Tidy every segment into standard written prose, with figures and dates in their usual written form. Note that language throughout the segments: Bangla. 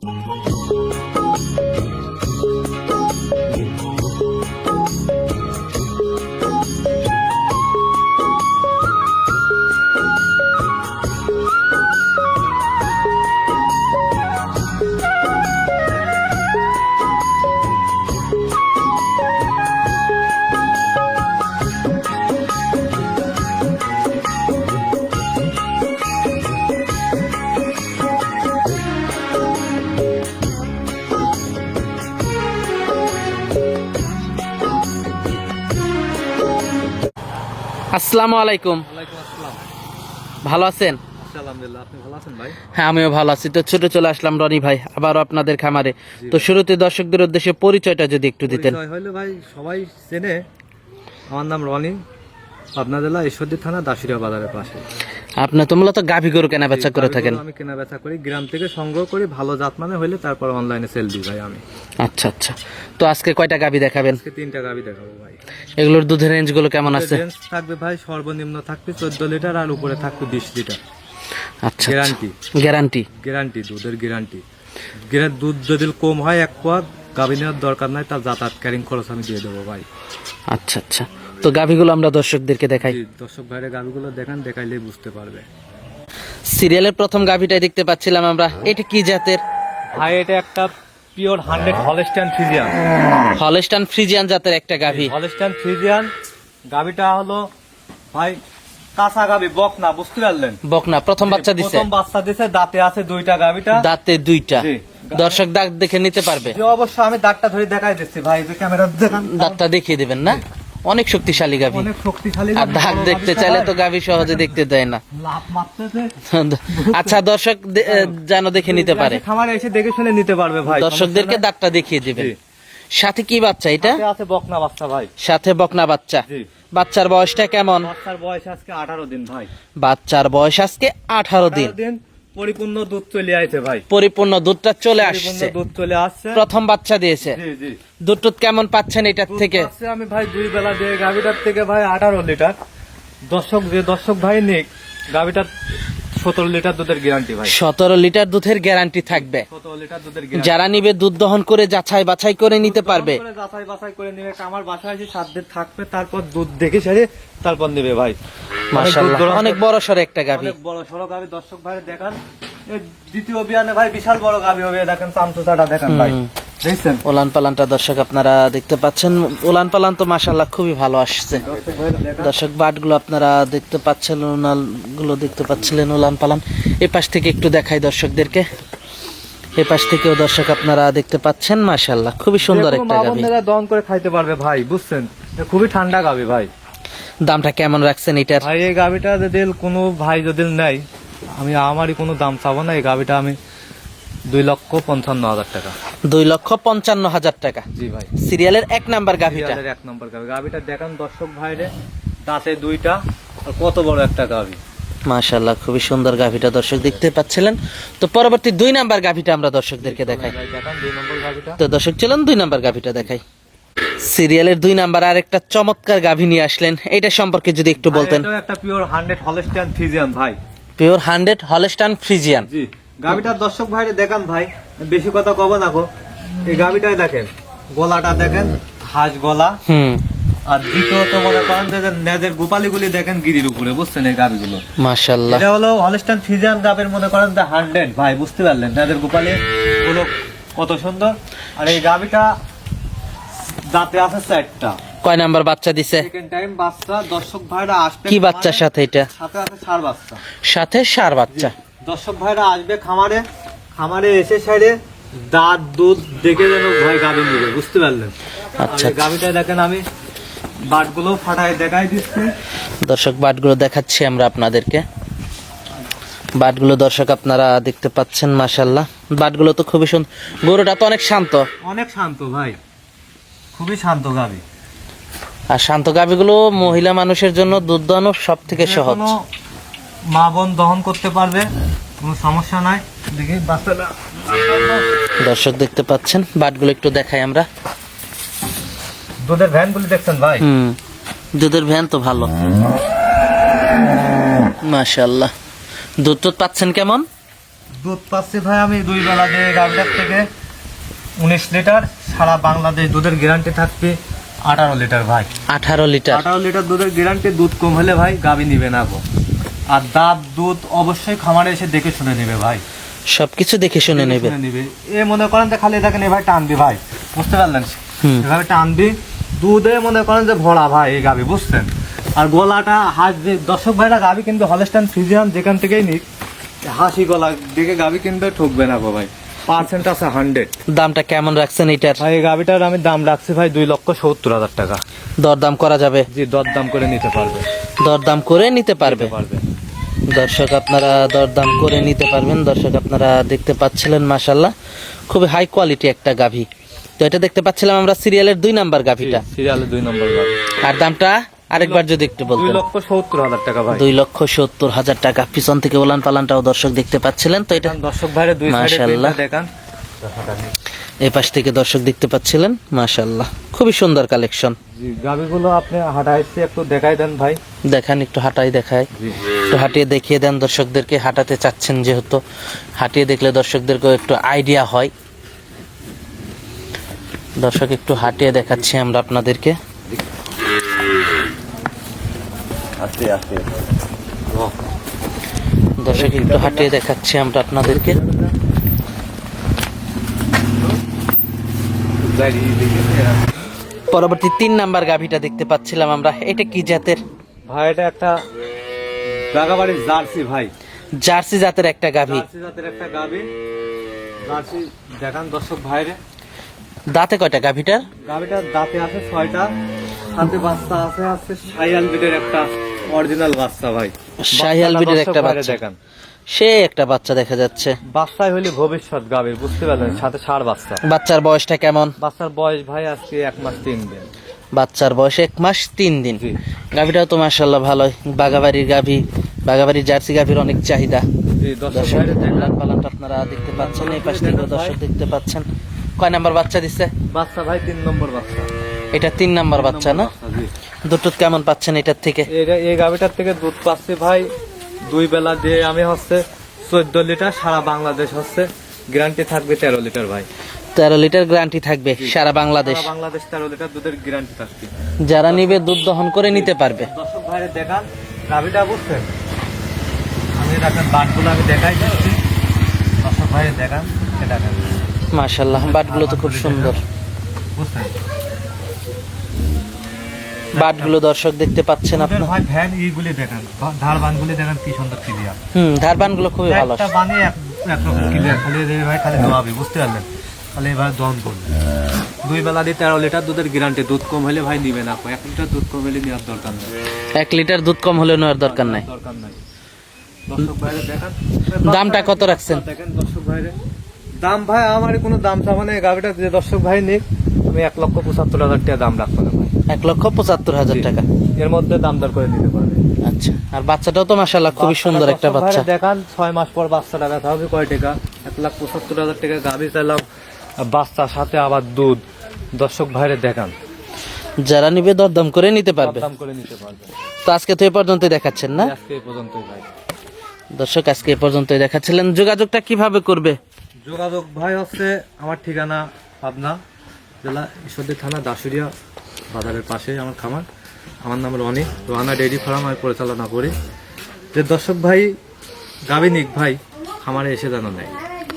আসসালামু আলাইকুম। ভালো আছেন? হ্যাঁ, আমিও ভালো আছি। তো ছোট চলে আসলাম রনি ভাই আবারও আপনাদের খামারে। তো শুরুতে দর্শকদের উদ্দেশ্যে পরিচয়টা যদি একটু দিতেন। ভাই সবাই চেনে, আমার নাম রনি, পাবনা জেলা ঈশ্বরদী থানা দাসুরিয়া বাজারের পাশে। আপনি তো মূলত গাভী গরু কেনা বেচা করে থাকেন? আমি কেনা বেচা করি, গ্রাম থেকে সংগ্রহ করি, ভালো জাত মানে হইলে তারপর অনলাইনে সেল দিই ভাই আমি। আচ্ছা আচ্ছা, তো আজকে কয়টা গাভী দেখাবেন? আজকে 3টা গাভী দেখাবো ভাই। এগুলোর দুধের রেঞ্জ গুলো কেমন আছে? রেঞ্জ থাকবে ভাই সর্বনিম্ন থাকবে 14 লিটার আর উপরে থাকবে 20 লিটার। আচ্ছা, গ্যারান্টি গ্যারান্টি দুধের গ্যারান্টি। দুধ যদি কম হয় 1 পোয়া, গাভী নেওয়ার দরকার নাই, তার যাতায়াত ক্যারিং খরচ আমি দিয়ে দেবো ভাই। আচ্ছা আচ্ছা, তো গাভীগুলো আমরা দর্শকদেরকে দেখাই। দর্শক ভাইরা গাভীগুলো দেখাইলেই বুঝতে পারবে। সিরিয়ালের প্রথম গাভীটাই দেখতে পাচ্ছিলাম আমরা, এটা কি জাতের ভাই? এটা একটা pure 100 Holstein Friesian. Holstein Friesian জাতের একটা গাভী। হলস্টাইন ফ্রিজিয়ান গাভীটা হলো ভাই কাঁচা গাভী, বকনা, বুঝতে পারলেন? বকনা, প্রথম বাচ্চা দিছে। দাঁতে আছে 2টা গাভীটা। দাঁতে 2টা। দর্শক দাগ দেখে নিতে পারবে? অবশ্য আমি দাঁতটা ধরে দেখাই দিচ্ছি ভাই, যে ক্যামেরা দেখান। দাঁতটা দেখিয়ে দিবেন না? অনেক শক্তিশালী গাভী। অনেক শক্তিশালী। আর দাগ দেখতে চাইলে তো গাভী সহজে দেখতে দেয় না। লাভ মারতেছে। আচ্ছা, দর্শক যেন দেখে নিতে পারে, খামারে এসে দেখে শুনে নিতে পারবে ভাই। দর্শকদেরকে দাগটা দেখিয়ে দিবেন। সাথে কি বাচ্চা এটা? আছে বকনা বাচ্চা ভাই। সাথে বকনা বাচ্চা। বাচ্চার বয়সটা কেমন? বাচ্চার বয়স আজকে 18 দিন ভাই। বাচ্চার বয়স আজকে 18 দিন। পরিপূর্ণ দুধ চলে আসছে ভাই। পরিপূর্ণ দুধটা চলে আসছে। দুধ চলে আসছে। প্রথম বাচ্চা দিয়েছে। জি জি। দুধ কেমন পাচ্ছেন এটার থেকে? আমি ভাই 2 বেলা দিয়ে গাভীটার থেকে ভাই 18 লিটার। দর্শক ভাই নিক, গাভীটার 17 লিটার দুধের গ্যারান্টি ভাই। 17 লিটার দুধের গ্যারান্টি থাকবে। 17 লিটার দুধের গ্যারান্টি। যারা নিবে দুধ দহন করে যাচাই বাছাই করে নিতে পারবে। যাচাই বাছাই করে নিবে, আমার বাসায় এসে 7 দিন থাকবে, তারপর দুধ দেখে সেরে তারপর নেবে ভাই। মাশাআল্লাহ, অনেক বড় সরো একটা গাভী। অনেক বড় সরো গাভী। দর্শক ভাই দেখান, এই দ্বিতীয় বিয়ানে ভাই বিশাল বড় গাভী হবে। দেখেন চামচুচাটা দেখেন ভাই, দেখছেন? ওলান পালানটা দর্শক আপনারা দেখতে পাচ্ছেন। ওলান পালান তো মাশাআল্লাহ খুবই ভালো আসছে। দর্শক বাটগুলো আপনারা দেখতে পাচ্ছেন, ওনালগুলো দেখতে পাচ্ছিলেন, ওলান পালান। এই পাশ থেকে একটু দেখাই দর্শকদেরকে। এই পাশ থেকেও দর্শক আপনারা দেখতে পাচ্ছেন, মাশাআল্লাহ খুবই সুন্দর একটা গাভী। দহন করে খাইতে পারবে ভাই, বুঝছেন? খুবই ঠান্ডা গাভী ভাই। দামটা কেমন রাখছেন এটার? ভাই এই গাভীটা যদি কোনো ভাই যদি নেয়, আমারই কোনো দাম চাবো না। এই গাভীটা আমি 2,55,000 টাকা। 2,55,000 টাকা। জি ভাই। সিরিয়ালের 1 নাম্বার গাভীটা। 1 নাম্বার গাভী। গাভীটা দেখান দর্শক ভাইরে, দাঁতে 2টা, আর কত বড় একটা গাভী। মাশাআল্লাহ খুবই সুন্দর গাভীটা দর্শক দেখতে পাচ্ছিলেন। তো পরবর্তী 2 নাম্বার গাভীটা আমরা দর্শকদেরকে দেখাই। দেখান 2 নম্বর গাভীটা। তো দর্শক চলুন 2 নাম্বার গাভীটা দেখাই। সিরিয়ালের 2 নাম্বার আর একটা চমৎকার গাভী নিয়ে আসলেন, এটা সম্পর্কে যদি একটু বলতেন। এটা একটা পিওর 100 হলস্টাইন ফ্রিজিয়ান ভাই। Pure 100 Holstein Friesian. জি। গাভীটা দর্শক ভাইরে দেখান ভাই, বেশি কথা কব না গো। এই গাভীটাই দেখেন, গলাটা দেখেন, হাঁস গলা। আর দ্বিতীয়ত মনে করেন যে নেজের গোপালিগুলি দেখেন গিরির উপরে, বুঝছেন? এই গাভীগুলো মাশাআল্লাহ, এটা হলো হলস্টাইন ফ্রিজিয়ান গাভীর মনে করেন যে 100 ভাই, বুঝতে পারলেন? নেজের গোপালি গুলো কত সুন্দর। আর এই গাভীটা দাঁতে আছে 4টা। কয় নাম্বার বাচ্চা দিছে? সেকেন্ড টাইম বাচ্চা। দর্শক ভাইরা আসবে কি বাচ্চার সাথে? এটা সাথে আছে ষাঁড় বাচ্চা। সাথে ষাঁড় বাচ্চা। দর্শক ভাইরা আসবে খামারে এসে সাইডে দাঁত দুধ দেখে যেন ভাই গাভী নিবে, বুঝতে পারলেন? আচ্ছা, গাভীটা দেখেন, আমি বাটগুলো ফাটায় দেখাই দিচ্ছি। দর্শক বাটগুলো দেখাচ্ছি আমরা আপনাদেরকে। বাটগুলো দর্শক আপনারা দেখতে পাচ্ছেন, মাশাআল্লাহ বাটগুলো তো খুবই সুন্দর। গরুটা তো অনেক শান্ত। অনেক শান্ত ভাই, খুবই শান্ত গাভী। আর শান্ত গাভীগুলো মহিলা মানুষের জন্য দুধ দহন সব থেকে সহজ। মা বোন দহন করতে পারবে, কোনো সমস্যা নাই। দেখি বাচ্চাটা দর্শক দেখতে পাচ্ছেন, বাটগুলো একটু দেখাই আমরা। দুধের ভ্যানগুলি দেখছেন ভাই? দুধের ভ্যান তো ভালো, মাশাআল্লাহ। দুধ তো পাচ্ছেন কেমন? দুধ পাচ্ছি ভাই আমি 2 বেলা দিয়ে গাভিটার থেকে 19 লিটার। সারা বাংলাদেশ দুধের গ্যারান্টি থাকবে 18 লিটার ভাই। 18 লিটার 18 লিটার দুধের গ্যারান্টি। দুধ কম হলে ভাই গাভি নিবে না গো। আর দুধ অবশ্যই খামারে এসে দেখে শুনে নেবে ভাই, সবকিছু দেখে শুনে নেবে। এ মনে করেন যে খালি দেখেন এভাবে টানবি ভাই, বুঝতে পারলেন? এভাবে টানবি, দুধে মনে করেন যে ভরা ভাই এই গাভি, বুঝছেন? আর গলাটা হাঁস দর্শক ভাইরা গাভি কিন্তু হলস্টাইন ফ্রিজিয়ান যেখান থেকেই নিক, হাসি গলা দেখে গাভি কিনবে, ঠকবে না গো ভাই। পার্সেন্ট আছে 100। দামটা কেমন রাখছেন এটার? ভাই এই গাভিটার আমি দাম রাখছি ভাই 2,70,000 টাকা। দরদাম করা যাবে? জি, দরদাম করে নিতে পারবে। দরদাম করে নিতে পারবে। দর্শক আপনারা দরদাম করে নিতে পারবেন। দর্শক আপনারা দেখতে পাচ্ছিলেন মাশাআল্লাহ খুবই হাই কোয়ালিটি একটা গাভী। তো এটা দেখতে পাচ্ছিলাম আমরা সিরিয়ালের 2 নাম্বার গাভীটা। সিরিয়ালে 2 নম্বর গাভী। আর দামটা আরেকবার যদি একটু বলতেন। 2,70,000 টাকা ভাই। 2,70,000 টাকা। পিছন থেকে উলান পালানটাও দর্শক দেখতে পাচ্ছিলেন। তো এটা দর্শক ভাইরে 2 সাইডে মাশাআল্লাহ দেখান। এই পাশ থেকে দর্শক দেখতে পাচ্ছিলেন মাশাআল্লাহ খুবই সুন্দর কালেকশন। জি, গাভীগুলো আপনি হাঁটাইছে একটু দেখাই দেন ভাই। দেখান, একটু হাঁটাই দেখায়, একটু হাঁটিয়ে দেখিয়ে দেন দর্শকদেরকে। হাঁটাতে চাচ্ছেন যেহেতু, হাঁটিয়ে দেখলে দর্শকদেরকেও একটু আইডিয়া হয়। দর্শক একটু হাঁটিয়ে দেখাচ্ছি আমরা আপনাদেরকে। দর্শক একটু হাঁটিয়ে দেখাচ্ছি আমরা আপনাদেরকে। পরবর্তী 3 নাম্বার গাভীটা দেখতে পাচ্ছিলাম আমরা। এটা কি জাতের ভাই? এটা একটা বাগাবাড়ির জার্সি ভাই। জার্সি জাতের একটা গাভী। জার্সি জাতের একটা গাভী। জার্সি দেখান দর্শক ভাইরে। দাঁতে কয়টা গাভীটার? গাভীটার দাঁতে আছে 6টা, সাথে বাচ্চা আছে শাহিয়াল বিটের একটা অরিজিনাল বাচ্চা ভাই। শাহিয়াল বিটের একটা বাচ্চা। দেখান, সে একটা বাচ্চা দেখা যাচ্ছে। বাচ্চাই হইলে ভবিষ্যৎ গাভীর, বুঝতে পারলেন? সাথে ষাঁড় বাচ্চা। বাচ্চার বয়সটা কেমন? বাচ্চার বয়স ভাই আজকে 1 মাস 3 দিন। বাচ্চার বয়স 1 মাস 3 দিন। জি। গাভীটাও তো মাশাআল্লাহ ভালোই। বাগাবাড়ির গাভী, বাগাবাড়ির জার্সি গাভীর অনেক চাহিদা। জি, দর্শক ভাইরে দেখান। পালনটা আপনারা দেখতে পাচ্ছেন। এই পাশ থেকে দর্শক দেখতে পাচ্ছেন। কয় নাম্বার বাচ্চা দিচ্ছে? বাচ্চা ভাই 3 নম্বর বাচ্চা। এটা 3 নাম্বার বাচ্চা না? জি। দুধ কেমন পাচ্ছেন এটার থেকে? এই গাভীটার থেকে দুধ পাচ্ছি ভাই 2 বেলা দিয়ে আমি 14 লিটার। সারা বাংলাদেশ গ্যারান্টি থাকবে 13 লিটার ভাই। 13 লিটার গ্যারান্টি থাকবে সারা বাংলাদেশ। সারা বাংলাদেশ 13 লিটার দুধের গ্যারান্টি থাকবে। যারা নিবে দুধ দহন করে নিতে পারবে। দর্শক ভাইরে দেখান গাভীটা, বুঝছেন? আমি দেখেন বাটগুলো আমি দেখাই যাচ্ছি। দর্শক ভাইরে দেখান, এটা দেখান মাশাআল্লাহ বাটগুলো তো খুব সুন্দর। বুঝছেন? বাটগুলো দর্শক দেখতে পাচ্ছেন আপনারা। ভাই ভ্যান এইগুলি দেখান, ধারবানগুলি দেখান কি সুন্দর ক্লিয়ার। ধারবানগুলো খুবই ভালো। একটা বানি একরকম ক্লিয়ার, খালি ভাই খালি দোয়াবি, বুঝতে পারলেন? খালি এবার দহন করবে। 2 বেলা দিয়ে 13 লিটার দুধের গ্যারান্টি। দুধ কম হলে ভাই নিবে না। 1 লিটার দুধ কম হলে নেওয়ার দরকার নেই। 1 লিটার দুধ কম হলে নেওয়ার দরকার নাই। দরকার নাই। দর্শক ভাইরে দেখান। দামটা কত রাখছেন? দেখেন দর্শক ভাইরে দাম ভাই আমার কোনো দাম চাওয়া নেই। গাভীটা যে দর্শক ভাই নিক, আমি 1,75,000 টাকা দাম রাখবো না ভাই। 1,75,000 টাকা। এর মধ্যে দাম দর করে নিতে পারবে। আচ্ছা। আর বাচ্চাটাও তো মাশাআল্লাহ খুবই সুন্দর একটা বাচ্চা। দেখান 6 মাস পর বাচ্চাটা ব্যথা হবে কয় টাকা? 1,75,000 টাকা গাভী চাইলাম, বাচ্চার সাথে আবার দুধ। দর্শক ভাইরে দেখান, যারা নিবে দরদাম করে নিতে পারবে। দাম করে নিতে পারবে। তো আজকে তো এই পর্যন্তই দেখাচ্ছেন না? আজকে এই পর্যন্তই ভাই। দর্শক আজকে এই পর্যন্তই দেখাচ্ছিলেন। যোগাযোগটা কিভাবে করবে? যোগাযোগ ভাই আমার ঠিকানা পাবনা জেলা ঈশ্বরদী থানা দাসুরিয়া বাজারের পাশে আমার খামার। আমার নাম রোহানা ডেইরি ফার্ম আমি পরিচালনা করি। যে দর্শক ভাই গাভী নিক ভাই খামারে এসে যেন নেয়,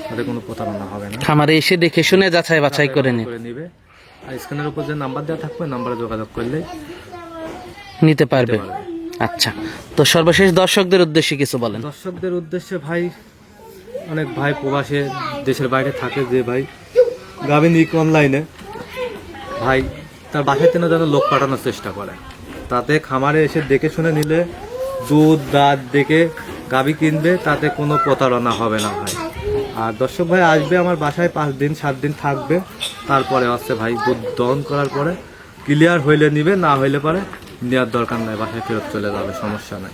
তাদের কোনো প্রতারণা হবে না। খামারে এসে দেখে শুনে যাচাই বাছাই করে নিবে। আর স্ক্রিনের উপর যে নাম্বার দেওয়া থাকবে নাম্বারে যোগাযোগ করলে নিতে পারবে। আচ্ছা, তো সর্বশেষ দর্শকদের উদ্দেশ্যে কিছু বলেন। দর্শকদের উদ্দেশ্যে ভাই, অনেক ভাই প্রবাসে দেশের বাইরে থাকে, যে ভাই গাভী নিক অনলাইনে ভাই তার বাসায় যেন লোক পাঠানোর চেষ্টা করে, তাতে খামারে এসে দেখে শুনে নিলে দুধ দাঁত দেখে গাভী কিনবে, তাতে কোনো প্রতারণা হবে না ভাই। আর দর্শক ভাই আসবে আমার বাসায় 5 দিন 7 দিন থাকবে, তারপরে ভাই দুধ দহন করার পরে ক্লিয়ার হইলে নিবে, না হইলে পরে নেওয়ার দরকার নাই, বাসায় ফেরত চলে যাবে, সমস্যা নাই।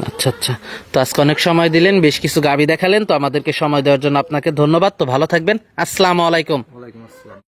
আচ্ছা আচ্ছা, তো আজকে অনেক সময় দিলেন, বেশ কিছু গাভী দেখালেন, তো আমাদেরকে সময় দেওয়ার জন্য আপনাকে ধন্যবাদ। তো ভালো থাকবেন। আসসালামু আলাইকুম। ওয়ালাইকুম আসসালাম।